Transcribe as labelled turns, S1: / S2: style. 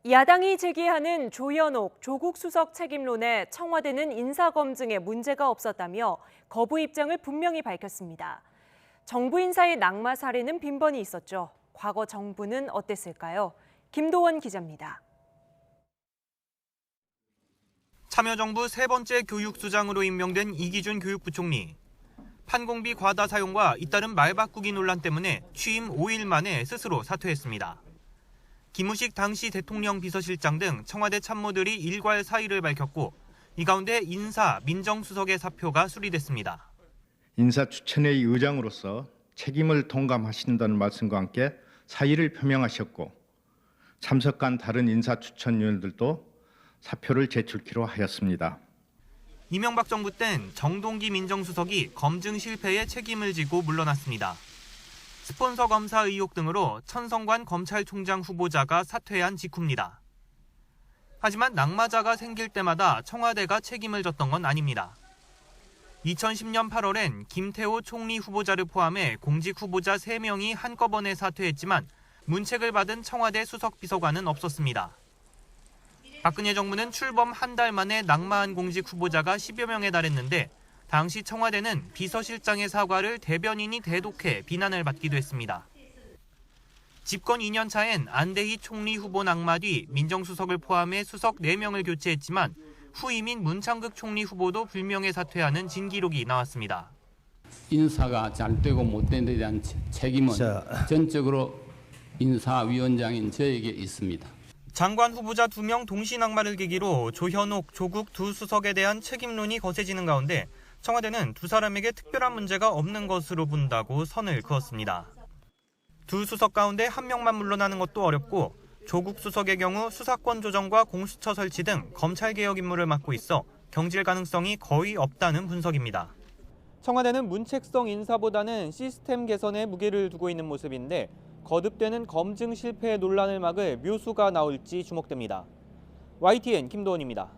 S1: 야당이 제기하는 조현옥 조국 수석 책임론에 청와대는 인사검증에 문제가 없었다며 거부 입장을 분명히 밝혔습니다. 정부 인사의 낙마 사례는 빈번히 있었죠. 과거 정부는 어땠을까요? 김도원 기자입니다.
S2: 참여정부 세 번째 교육수장으로 임명된 이기준 교육부총리. 판공비 과다 사용과 잇따른 말 바꾸기 논란 때문에 취임 5일 만에 스스로 사퇴했습니다. 김우식 당시 대통령 비서실장 등 청와대 참모들이 일괄 사의를 밝혔고 이 가운데 인사, 민정수석의 사표가 수리됐습니다.
S3: 인사추천회의 의장으로서 책임을 통감하신다는 말씀과 함께 사의를 표명하셨고 참석한 다른 인사추천위원들도 사표를 제출키로 하였습니다.
S2: 이명박 정부 땐 정동기 민정수석이 검증 실패에 책임을 지고 물러났습니다. 스폰서 검사 의혹 등으로 천성관 검찰총장 후보자가 사퇴한 직후입니다. 하지만 낙마자가 생길 때마다 청와대가 책임을 졌던 건 아닙니다. 2010년 8월엔 김태호 총리 후보자를 포함해 공직 후보자 3명이 한꺼번에 사퇴했지만 문책을 받은 청와대 수석비서관은 없었습니다. 박근혜 정부는 출범 한 달 만에 낙마한 공직 후보자가 10여 명에 달했는데 당시 청와대는 비서실장의 사과를 대변인이 대독해 비난을 받기도 했습니다. 집권 2년 차엔 안대희 총리 후보 낙마 뒤 민정수석을 포함해 수석 4명을 교체했지만 후임인 문창극 총리 후보도 불명예 사퇴하는 진기록이 나왔습니다.
S4: 인사가 잘 되고 못된 데 대한 책임은 전적으로 인사위원장인 저에게 있습니다.
S2: 장관 후보자 2명 동시 낙마를 계기로 조현옥, 조국 두 수석에 대한 책임론이 거세지는 가운데 청와대는 두 사람에게 특별한 문제가 없는 것으로 본다고 선을 그었습니다. 두 수석 가운데 한 명만 물러나는 것도 어렵고 조국 수석의 경우 수사권 조정과 공수처 설치 등 검찰개혁 임무를 맡고 있어 경질 가능성이 거의 없다는 분석입니다. 청와대는 문책성 인사보다는 시스템 개선에 무게를 두고 있는 모습인데 거듭되는 검증 실패 논란을 막을 묘수가 나올지 주목됩니다. YTN 김도원입니다.